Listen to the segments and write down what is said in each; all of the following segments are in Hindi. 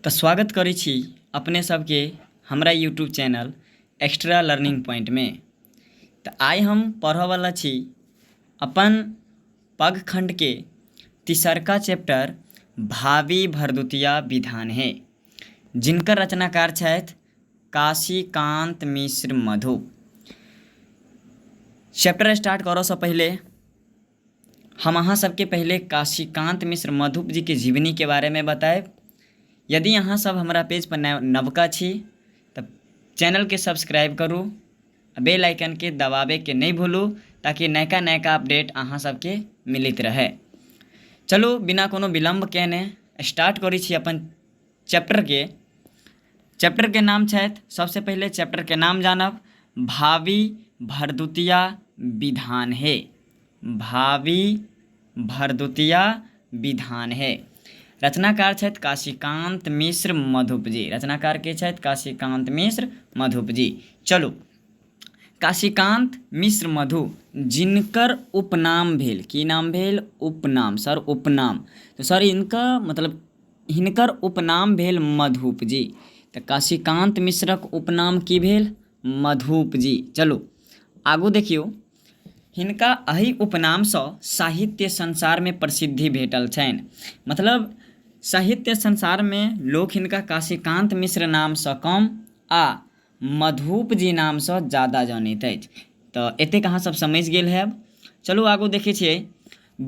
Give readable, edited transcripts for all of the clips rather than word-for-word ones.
तऽ स्वागत करै छी अपने सबके हमरा YouTube channel extra learning point में। तऽ आइ हम पढ़ऽवाला छी अपन पगखंड के तीसरका चैप्टर भावी भरदुतिया विधान है, जिनकर रचनाकार छथि काशीकांत मिश्र मधु। चैप्टर स्टार्ट करऽ सँ पहिले हम अहाँ सबके पहले काशीकांत मिश्र मधु जी के जीवनी के बारे में बताएब। यदि अहाँ सब हमरा पेज पर नवका छी तऽ चैनल के सब्सक्राइब करू, बेल आइकन के दबावे के नहीं भूलू ताकि नयका नयका अपडेट अहाँ सबके मिलत रहे। चलू बिना कोनो विलम्ब केने स्टार्ट करै छी अपन चैप्टर के नाम छथि, सबसे पहले चैप्टर के नाम जानब भावी भरदुतिया विधान है। भावी भरदुतिया विधान है। रचनाकार छथि काशीकांत मिश्र मधुप जी। रचनाकार के छथि काशीकांत मिश्र मधुप जी। चलू काशीकांत मिश्र मधु जिनकर उपनाम भेल, की नाम भेल? उपनाम। सर उपनाम, तो सर इनका मतलब हिनकर उपनाम भेल मधुप जी। तऽ काशीकांत मिश्रक उपनाम की भेल? मधुप जी। चलू आगू देखियौ, हिनका एहि उपनामसँ साहित्य संसार में प्रसिद्धि भेटल छनि। मतलब साहित्य संसार में लोक हिनका काशीकांत मिश्र नामसँ कम आ मधुप जी नामसँ ज़्यादा जानैत अछि। तऽ एतेक अहाँ सब समझि गेल हैब। चलू आगू देखै छियै।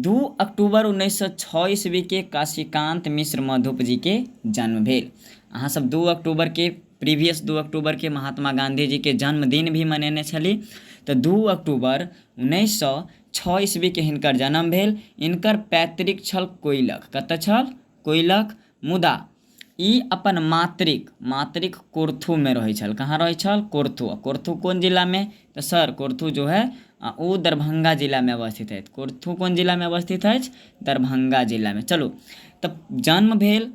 2 अक्टूबर 1906 ईस्वी के काशीकांत मिश्र मधुप जी के जन्म भेल। अहाँ सब 2 अक्टूबर के प्रीवियस 2 अक्टूबर के महात्मा गांधी जी के जन्मदिन भी मनेने छली। तऽ 2 अक्टूबर 1906 ईस्वी के हिनकर जन्म भेल। इनकर पैतृक छल कोइलख। कतऽ छल? कोइलख। मुदा ई अपन मातृक कोरथू में रहै छल। कहाँ रहै छल? कोरथू। कोरथू कौन जिला में? तो सर कोरथू जो है वो दरभंगा जिला में अवस्थित है। कोरथू कौन जिला में अवस्थित है? दरभंगा जिला में। चलू तब जन्म भेल,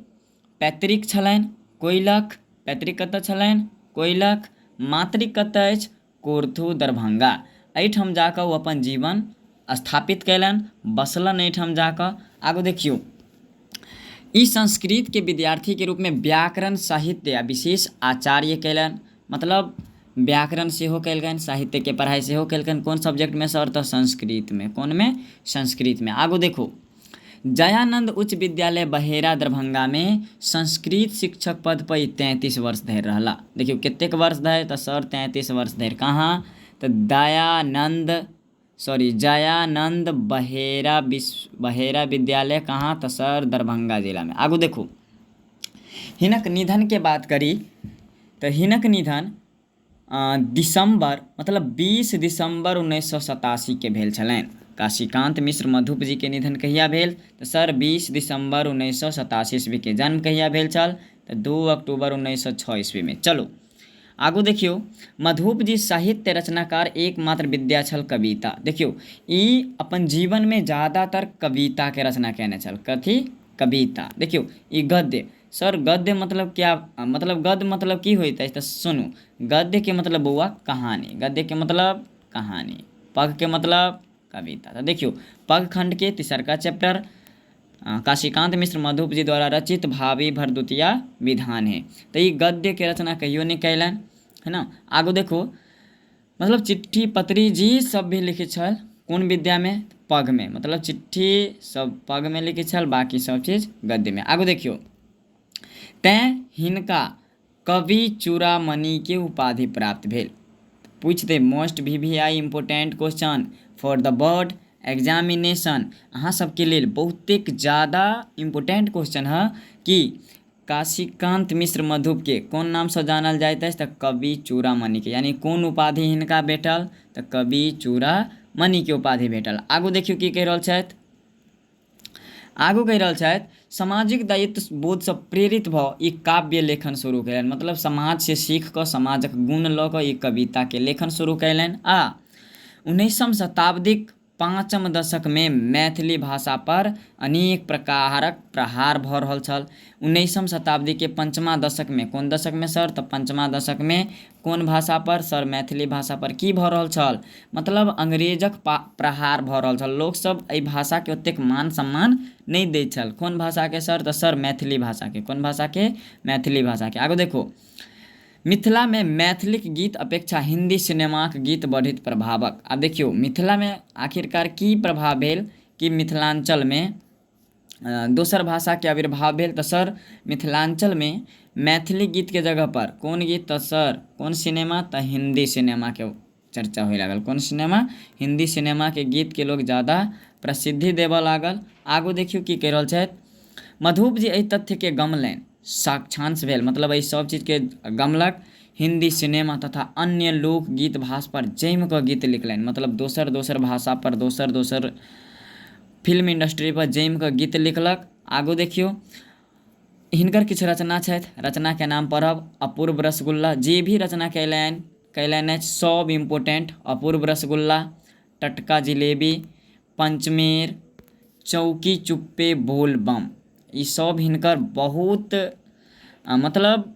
पैतृक छलनि कोइलख। पैतृक कतऽ छलनि? कोइलख। मातृक कतऽ अछि? कोरथू दरभंगा। एहिठाम जाकऽ ओ अपन जीवन स्थापित कयलनि, बसलनि एहिठाम जाकऽ। आगू देखियौ, ई संस्कृत के विद्यार्थी के रूप में व्याकरण, साहित्य आ विशेष आचार्य कयलनि। मतलब व्याकरण सेहो कयलनि, साहित्य के पढ़ाई सेहो कयलनि। कोन सब्जेक्ट में सर? तऽ संस्कृत में। कौन में? संस्कृत में। आगू देखो, जयानंद उच्च विद्यालय बहेरा दरभंगा में संस्कृत शिक्षक पद पर 33 वर्ष धरि रहला। देखियो कतेक वर्ष धरि? तऽ सर 33 वर्ष धरि। कहाँ? तऽ जयानंद बहेरा विद्यालय। कहाँ? तऽ सर दरभंगा जिला में। आगू देखू, हिनक निधन के बात करी तऽ हिनक निधन दिसंबर मतलब 20 दिसंबर 1987 के भेल छलनि। काशीकांत मिश्र मधुप जी के निधन कहिया भेल? तऽ सर 20 दिसंबर 1987 ईस्वी के जन्म कहिया भेल छल? तऽ 2 अक्टूबर 1906 ईस्वी में। चलो आगू देखियो, मधुप जी साहित्य रचनाकार एकमात्र विद्या छल कविता। देखियो ई अपन जीवन में ज़्यादातर कविता के रचना केने छल। कथी? कविता। देखियो ई गद्य। सर गद्य मतलब क्या? मतलब गद्य मतलब की होइत अछि? तऽ सुनू, गद्य के मतलब बौआ कहानी। गद्य के मतलब कहानी। पग के मतलब कविता। तो देखियो पगखंड के तीसरका चैप्टर काशीकांत मिश्र मधुप जी द्वारा रचित भावी भरदुतिया विधान है। तो ये गद्य के रचना कहियो नहीं कैलन, है ना। आगू देखो, मतलब चिट्ठी पत्री जी सब भी लिखे छल। कौन विद्या में? पग में। मतलब चिट्ठी सब पग में लिखे छल, बाकी सब चीज गद्य में। आगू देखियो, तैं हिनका कवि चूड़ामणि के उपाधि प्राप्त भेल। पूछ they most VVI important question for the board examination. अहाँ सबके लेल बहुतेक ज़्यादा इम्पोर्टेंट क्वेश्चन है कि काशीकांत मिश्र मधुप के कौन नाम से जानल जाइत अछि? तऽ कवि चूड़ामणि के। यानी कौन उपाधि हिनका भेटल? तऽ कवि चूड़ामणि के उपाधि भेटल। आगू देखियो की कहि रहल छथि। आगू कहि रहल छथि, सामाजिक दायित्व बोध से प्रेरित भऽ ई काव्य लेखन शुरू कयलनि। मतलब समाज से सीख कऽ, समाजक गुण लऽ कऽ ई कविता के लेखन शुरू कयलनि। आ 19वीं शताब्दीक पाँचम दशक में मैथिली भाषा पर अनेक प्रकारक प्रहार भऽ रहल छल। 19वीं शताब्दी के पंचमा दशक में, कोन दशक में सर? तऽ पंचमा दशक में कोन भाषा पर सर? मैथिली भाषा पर की भऽ रहल छल? मतलब अंग्रेजक प्रहार भऽ रहल छल। लोक सब एहि भाषा के ओतेक मान सम्मान नहीं दै छल। कोन भाषा के सर? तऽ सर मैथिली भाषा के। कोन भाषा के? मैथिली भाषा के। आगू देखो, मिथिला में मैथिलीक गीत अपेक्षा हिंदी सिनेमाक गीत बढ़ित प्रभावक। आब देखियो मिथिला में आखिरकार की प्रभाव भेल कि मिथिलांचल में दोसर भाषा के आविर्भाव भेल। तऽ सर मिथिलांचल में मैथिली गीत के जगह पर कोन गीत? तऽ सर कोन सिनेमा? तऽ हिंदी सिनेमा के चर्चा होय लागल। कोन सिनेमा? हिंदी सिनेमा के गीत के लोग ज़्यादा प्रसिद्धि देबऽ लागल। आगू देखियो की कहि रहल छथि। मधुप जी एहि तथ्य के गमलनि, साक्षांश भेल, मतलब एहि सब चीज के गमलक। हिंदी सिनेमा तथा अन्य लोक गीत भाषा पर जमि कऽ गीत लिखलनि, मतलब दोसर दोसर भाषा पर, दोसर दोसर फिल्म इंडस्ट्री पर जमि कऽ गीत लिखलक। आगू देखियो हिनकर किछु रचना छथि, रचना के नाम पढ़ब। अपूर्व रसगुल्ला, जे भी रचना कयलनि अछि सब इम्पोर्टेंट। अपूर्व रसगुल्ला, टटका जिलेबी, पंचमेर, चौकी चुप्पे बोल बम, ई सब हिनकर बहुत मतलब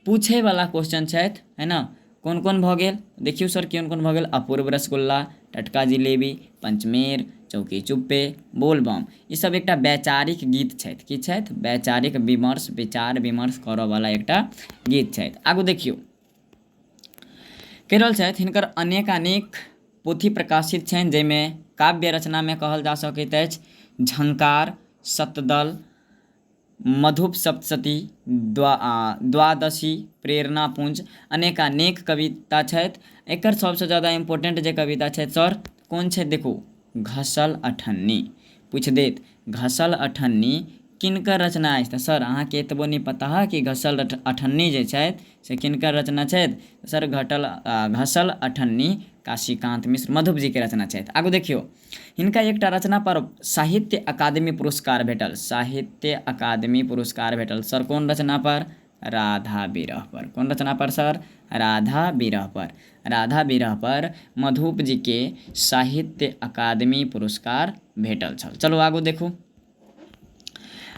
पूछे वाला क्वेश्चन छथि, है ना। कोन कोन भऽ गेल देखियौ सर, कोन कोन भऽ गेल? अपूर्व रसगुल्ला, टटका जिलेबी, पंचमेर, चौकी चुप्पे, बोल बम, ई सब एकटा वैचारिक गीत छथि। की छथि? वैचारिक विमर्श, विचार विमर्श करऽ वाला एकटा गीत छथि। आगू देखियौ कहि रहल छथि हिनकर अनेक पोथी प्रकाशित छनि, जाहिमे काव्य रचना में कहल जा सकैत अछि झंकार, सतदल, मधुप सप्तशती, द्वादशी, प्रेरणापुंज, अनेक कविता छथि। एकर सबसे ज़्यादा इम्पोर्टेंट जे कविता छथि सर कोन छथि? देखू घसल अठन्नी पूछ देत। घसल अठन्नी किनकर रचना अछि? तऽ सर अहाँके एतबो नहीं पता है कि घसल अठन्नी जे छथि से किनकर रचना छथि? सर घसल अठन्नी काशीकांत मिश्र मधुप जी के रचना छथि। आगू देखियो हिनका एकटा रचना पर साहित्य अकादमी पुरस्कार भेटल। साहित्य अकादमी पुरस्कार भेटल सर कोन रचना पर? राधा बिरह पर। कोन रचना पर सर? राधा बिरह पर। राधा बिरह पर मधुप जी के साहित्य अकादमी पुरस्कार भेटल छल। चलो आगू देखू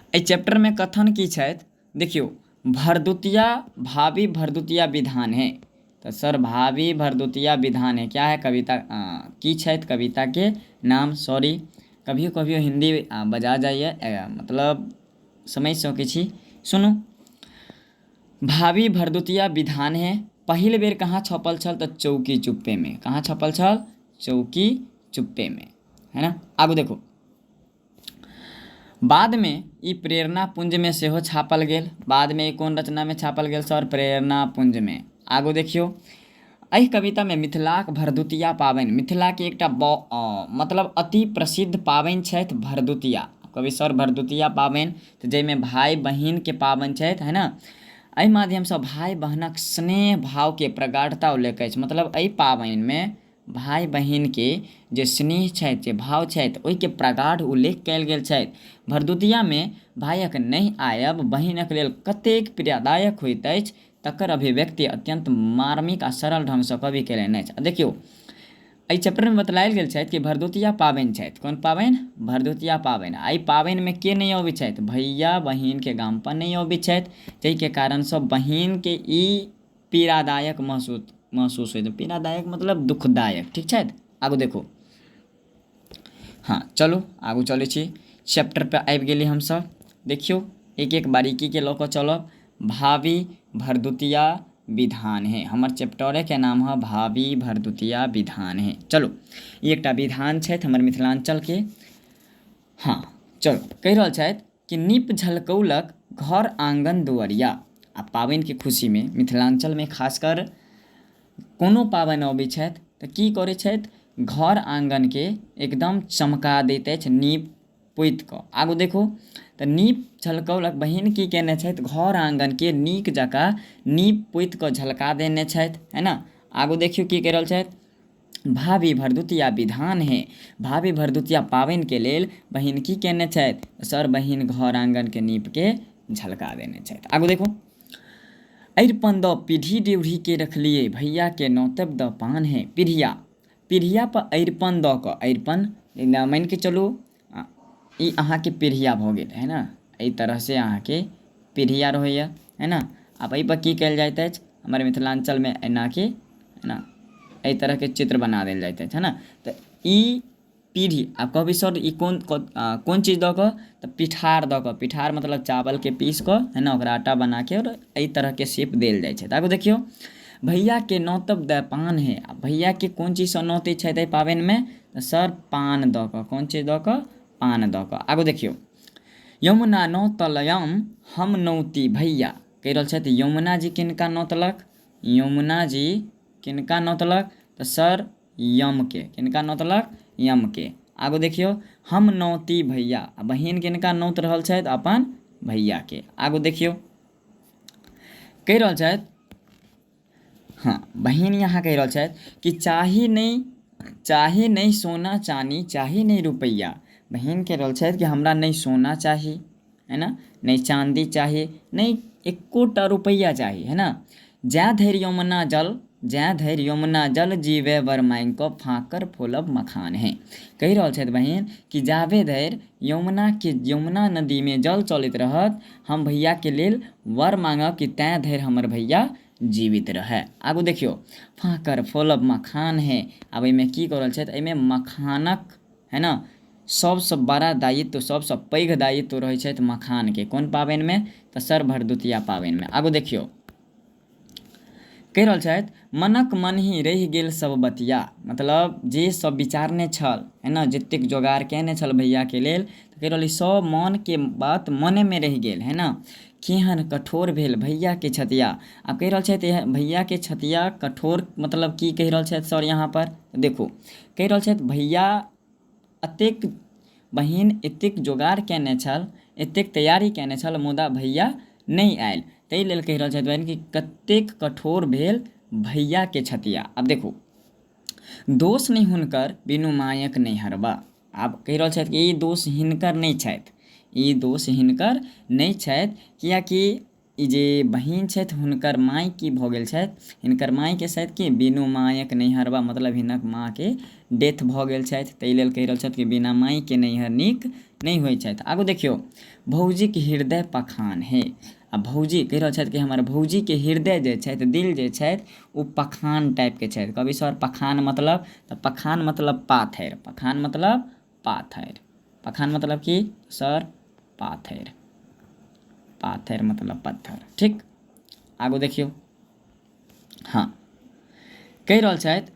एहि चैप्टर में कथन की छथि देखियो। भरदुतिया, भावी भरदुतिया विधान है। तो सर भावी भरदुतिया विधान है क्या है? कविता की छथि? कविता के नाम। सॉरी कभियो कभियो हिंदी बजा जाइए, मतलब समझ सकै छी। सुनू, भावी भरदुतिया विधान है पहिल बेर कहाँ छपल छल? तऽ चौकी चुप्पे में। कहाँ छपल छल? चौकी चुप्पे में, है ना। आगू देखो बाद में ई प्रेरणा पुंज में सेहो छापल गेल। बाद में कौन रचना में छापल गेल सर? प्रेरणा पुंज में। आगू देखियो एहि कविता में मिथिलाक भरदुतिया पाबनि, मिथिला के एकटा मतलब अति प्रसिद्ध पाबनि छथि भरदुतिया। कवि सर भरदुतिया पाबनि तऽ जाहिमे भाई बहिन के पाबनि छथि, है ना। एहि माध्यम से भाई बहनक स्नेह भाव के प्रगाढ़ता उल्लेख अछि। मतलब एहि पाबनि में भाई बहिन के जे स्नेह छथि, जे भाव छथि, ओहिके प्रगाढ़ उल्लेख कयल गेल छथि। भरदुतिया में भाइक नहि आयब बहिनक लेल कतेक पीड़ादायक होइत अछि तकर अभिव्यक्ति अत्यंत मार्मिक आ सरल ढंग से कवि केलनि अछि। देखियौ एहि चैप्टर में बतलायल गेल छथि कि भरदुतिया पाबनि छथि। कोन पाबनि? भरदुतिया पाबनि। एहि पाबनि में के नहीं अबै छथि? भैया बहिन के गाम पर नहीं अबै छथि, जाहिके कारण से बहिन के ई पीड़ादायक महसूस होइत। पीड़ादायक मतलब दुखदायक, ठीक छथि। आगू देखो हाँ चलू आगू चलै छी। चैप्टर पे आबि गेली हमसब। देखियो एक एक बारीकी के लऽ कऽ चलब। भावी भरदुतिया विधान है, हमर चैप्टरे के नाम है भावी भरदुतिया विधान है। चलो ई एकटा विधान छथि हमर मिथिलांचल के। हाँ चलो कहि रहल छथि कि नीप झलकौलक घर आंगन दुआरिया। आ पाबनि के खुशी में मिथिलांचल में खासकर कोनो पाबनि अबै छथि तऽ की करै छथि? घर आंगन के एकदम चमका दैत अछि नीप पोति कऽ। आगू देखो तऽ नीप झलकौलक, बहिन की केने छथि? घर आंगन के नीक जकाँ नीप पोति कऽ झलका देने छथि, है ना। आगू देखियो की कहि रहल छथि। भावी भरदुतिया विधान है, भावी भरदुतिया पाबनि के लेल बहिन की केने छथि? सर बहिन घर आंगन के नीप के झलका देने छथि। आगू देखो अरिपन द पीढ़ी डेवढ़ी के रखलिए, भैया के नौतब द पान है पीढ़िया। पीढ़िया पर अरिपन दऽ कऽ, अरिपन मानि कऽ चलू ई अहाँके पीढ़िया भऽ गेल है ने, एहि तरहसँ अहाँके पीढ़िया रहैए है ने। आब एहिपर की कयल जाइत अछि हमर मिथिलाञ्चलमे, एनाके है ने एहि तरहके चित्र बना देल जाइत अछि है ने। तऽ ई पीढ़ी आब कहबै सर ई कोन चीज दऽ कऽ, तऽ पिठार दऽ कऽ, पिठार मतलब चावलके पीस कऽ है ने ओकरा आटा बनाके आओर एहि तरहके शेप देल जाइ छै। तऽ आगू देखियौ, भैयाके नौतब दऽ पान है, भैयाके कोन चीजसँ नोतै छथि एहि पाबनिमे, तऽ सर पान दऽ कऽ, कोन चीज दऽ कऽ, पान दऽ कऽ। आगू देखियौ, यमुना नौतलयम हम नौती भैया, कहि रहल छथि यमुना जी किनका नौतलक, यमुना जी किनका नौतलक, तऽ सर यमके, किनका नौतलक, यमके। आगू देखियौ, हम नौती भैया, बहिन किनका नौत रहल छथि, अपन भैयाके। आगू देखियौ, कहि रहल छथि, हाँ बहिन यहाँ कहि रहल छथि कि चाही नहीं सोना चानी, चाही नहीं रुपैया, बहिन कहि रहल छथि कि हमरा नहीं सोना चाही है ना, नहीं चांदी चाही, नहीं एकोटा रुपैया चाही है ना। जै धरि यमुना जल, जै धरि यमुना जल जीवे वर मांगि कऽ फाँकर फोलब मखान है। कहि रहल छथि बहिन कि जाबे धरि यमुना नदीमे जल चलैत रहत, हम भैयाके लेल वर माँगब कि तैँ धरि हमर भैया जीवित रहै। आगू देखियौ, फाँकर फोलब मखान है, आब एहिमे की कऽ रहल छथि, एहिमे मखानक है ने सबसँ बड़ा दायित्व, सबसँ पैघ दायित्व रहै छथि मखानके, कोन पाबनिमे, तऽ सर भरदुतिया पाबनिमे। आगू देखियौ, कहि रहल छथि मनक मनहि रहि गेल सब बतिया, मतलब जे सब विचारने छल है ने, जतेक जोगाड़ कयने छल भैयाके लेल, तऽ कहि रहल सब मनके बात मनेमे रहि गेल है ने। केहन कठोर भेल भैयाके छतिया, आब कहि रहल छथि भैयाके छतिया कठोर मतलब की कहि रहल छथि सर यहाँ पर, देखू कहि रहल छथि भैया एतेक, बहिन एतेक जोगाड़ कयने छल, एतेक तैयारी कयने छल, मुदा भैया नहि आयल, ताहि लेल कहि रहल छथि बहिन कि कतेक कठोर भेल भैयाके छतिया। आब देखू, दोष नहि हुनकर बिनु मायक नहि हरबा, आब कहि रहल छथि कि ई दोष हिनकर नहि छथि, ई दोष हिनकर नहि छथि, किएकि ई जे बहिन छथि हुनकर माय की भऽ गेल छथि, हिनकर मायके छथि कि बिनु मायक नैहरबा, मतलब हिनक माँके डेथ भऽ गेल छथि, ताहि लेल कहि रहल छथि कि बिना मायके नैहर नीक नहि होइ छथि। आगू देखियौ, भौजीके हृदय पखान है, आ भौजी कहि रहल छथि कि हमर भौजीके हृदय जे छथि, दिल जे छथि, ओ पखान टाइपके छथि। कहबै सर पखान मतलब, तऽ पखान मतलब पाथरि, पखान मतलब पाथरि, पखान मतलब की सर, पाथरि, पाथरि मतलब पत्थर, ठीक। आगू देखियौ, हाँ कहि रहल छथि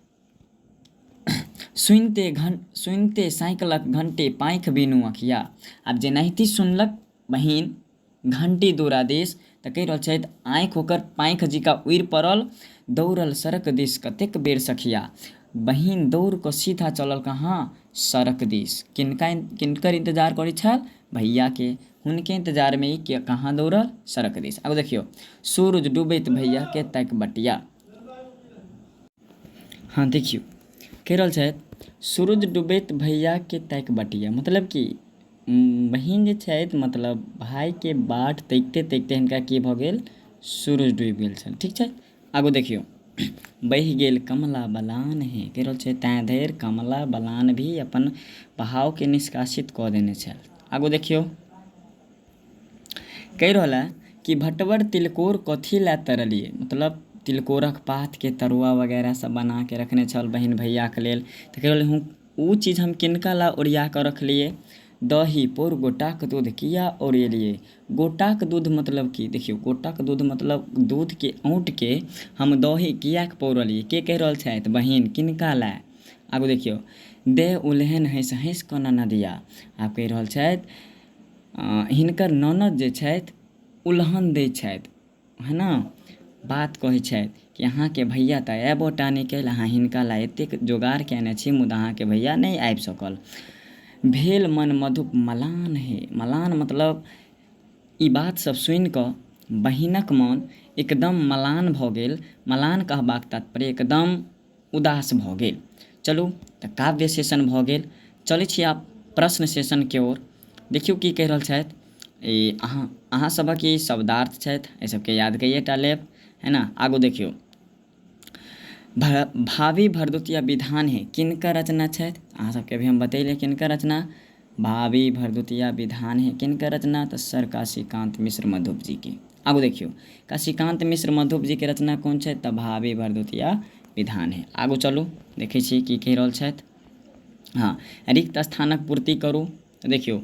सुनिते साइकिलक घंटे पाँखि बिनु अखिया, आब जेनाहिते सुनलक बहिन घंटी दूर आदेश, तऽ कहि रहल छथि आँखि ओकर पाँखि जिका उड़ि पड़ल, दौड़ल सड़क दिस कतेक बेर सखिया, बहिन दौड़ कऽ सीधा चलल कहाँ, सड़क दिस, किनकर इंतजार करै छल, भैयाके, हुनके इंतजारमे ई कहाँ दौड़ल, सड़क दिस। आब देखियौ, सूरज डूबैत भैयाके तक बटिया, हाँ देखियौ कहि रहल छथि सूरज डूबैत भैयाके तक बटिया, मतलब कि बहिन जे छथि मतलब भायके बाट तकिते तकिते हिनका की भऽ गेल, सूरज डूबि गेल छल, ठीक छै। आगू देखियौ, बहि गेल कमला बलान है, कहि रहल छै तैँ धरि कमला बलान भी अपन बहावके निष्कासित कऽ देने छल। आगू देखियौ, कहि रहल है कि भटवर तिलकोर कथी लए तरलिए, मतलब तिलकोरक पातके तरुआ वगैरह सब बना के रखने छल बहिन भैयाके लेल, तऽ कहि रहल हूँ ओ चीज हम किनका ला ओरिया कऽ रखलिए, दही पौर गोटाक दूध किया ओरेलिए, गोटाक दूध मतलब की, देखियौ गोटाक दूध मतलब दूधके औंटके हम दही किया पौरलिए, के कहि रहल छथि बहिन, किनका लए। आगू देखियौ, दे उल्हन हँसि हँसि कऽ ननदिया, आब कहि रहल छथि हिनकर ननद जे छथि उल्हन दै छथि है ने, बात कहै छथि कि अहाँके भैया तऽ एबोटा नहि कयल, अहाँ हिनका लए एतेक जोगाड़ कयने छी मुदा अहाँके भैया नहि आबि सकल, भेल मन मधुप मलान है, मलान मतलब ई बात सब सुनि कऽ बहिनक मन एकदम मलान भऽ गेल, मलान कहबाक तात्पर्य एकदम उदास भऽ गेल। चलू तऽ काव्य सेशन भऽ गेल, चलै छी आब प्रश्न सेशनके ओर। देखियौ की कहि रहल छथि, ई अहाँ सभक ई शब्दार्थ छथि, एहि सबके याद कैए टा लेब है ने। आगू देखियौ, भावी भरदुतिया विधान है किनकर रचना छथि अहाँ सबके अभी हम बतैले किनकर रचना भावी भरदुतिया विधान है किनकर रचना तऽ सर काशीकांत मिश्र मधुप जी के। आगू देखियो काशीकांत मिश्र मधुप जी के रचना कोन छै तऽ भावी भरदुतिया विधान है। आगू चलू देखै छी की कहि रहल छथि। हाँ रिक्त स्थानक पूर्ति करू तऽ देखियो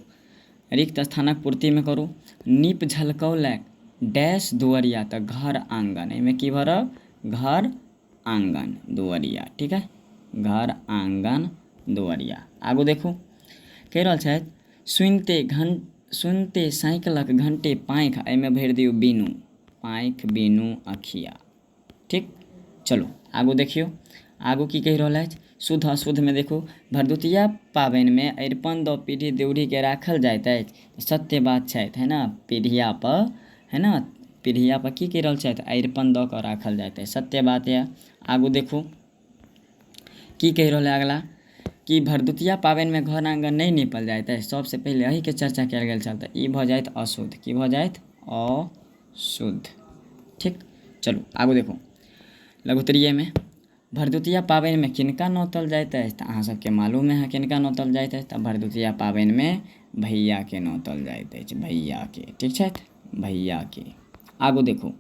रिक्त स्थानक पूर्ति में करू नीप झलकौलक डैश दुआरिया तऽ घर आंगन एहिमे की भरब घर आंगन दुआरिया ठीक है घर आंगन दुआरिया। आगू देखू कहि रहल छथि सुनते साइकिलक घंटे पाँखि एहिमे भरि दियौ बीनू पाँखि बीनू अखिया ठीक। चलू आगू देखियो आगू की कहि रहल अछि शुद्ध अशुद्ध में देखू भरदुतिया पाबनि में अरिपन दऽ पीढ़ी देउरी के राखल जाइत अछि सत्य बात छथि है ना पीढ़िया पर है ना पीढ़िया पर की कहि रहल छथि अरिपन दऽ कऽ राखल जाइत अछि सत्य बात यऽ। आगू देखू की कहि रहल है अगला कि भरदुतिया पाबनि में घर आंगन नहीं नीपल जाइत अछि सबसे पहिले एही के चर्चा कयल गेल छल तऽ ई भऽ जाइत अशुद्ध की भऽ जाइत अशुद्ध ठीक। चलू आगू देखू लघुत्तरीय में भरदुतिया पाबनि में किनका नोतल जाइत अछि तऽ अहाँ सबके मालूम है किनका नोतल जाइत अछि तऽ भरदुतिया पाबनि में भैया के नोतल जाइत अछि भैया के ठीक छथि भैया के। आगू देखू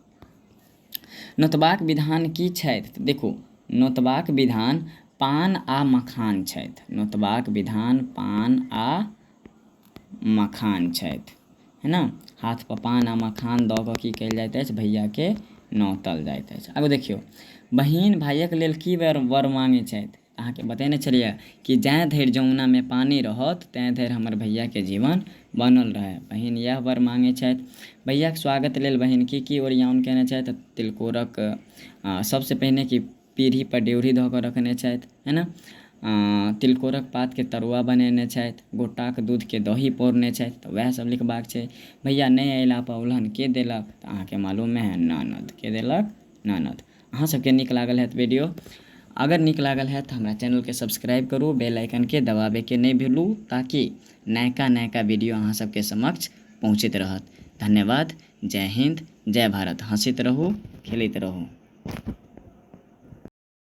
नोतबाक विधान की छथि तऽ देखू नोतबाक विधान पान आ मखान छथि नोतबाक विधान पान आ मखान छथि है ना हाथ पर पान आ मखान दऽ कऽ की कयल जाइत अछि भैया के नोतल जाइत अछि। आगू देखियौ बहिन भाइयक लेल की वर मांगै छथि अहाँके बतेने छलियै कि जाँ धरि जमुना में पानी रहत तैँ धरि हमर भैया के जीवन बनल रहै बहिन इएह वर मांगै छथि। भैया के स्वागत लेल बहिन की ओरियान केने छथि तिलकोरक सबसे पहिने कि पीढ़ी पर ड्योढ़ी धऽ कऽ रखने छथि है ना तिलकोरक पात के तरुआ बनेने छथि गोटाक दूध के दही पौरने छथि तऽ वएह सब लिखबाक छै। भैया नहीं अयला पर उल्हन के देलक तऽ अहाँके मालूम है ननद के देलक ननद। अहाँ सबके नीक लागल हैत वीडियो अगर नीक लागल है तो हमारा चैनल के सब्सक्राइब करू बेल आइकन के दबाबे के नहीं भूलू ताकि नयका वीडियो अहाँ सबके समक्ष पहुँचैत रहत। धन्यवाद जय हिंद जय भारत हंसैत रहू खेलैत रहू।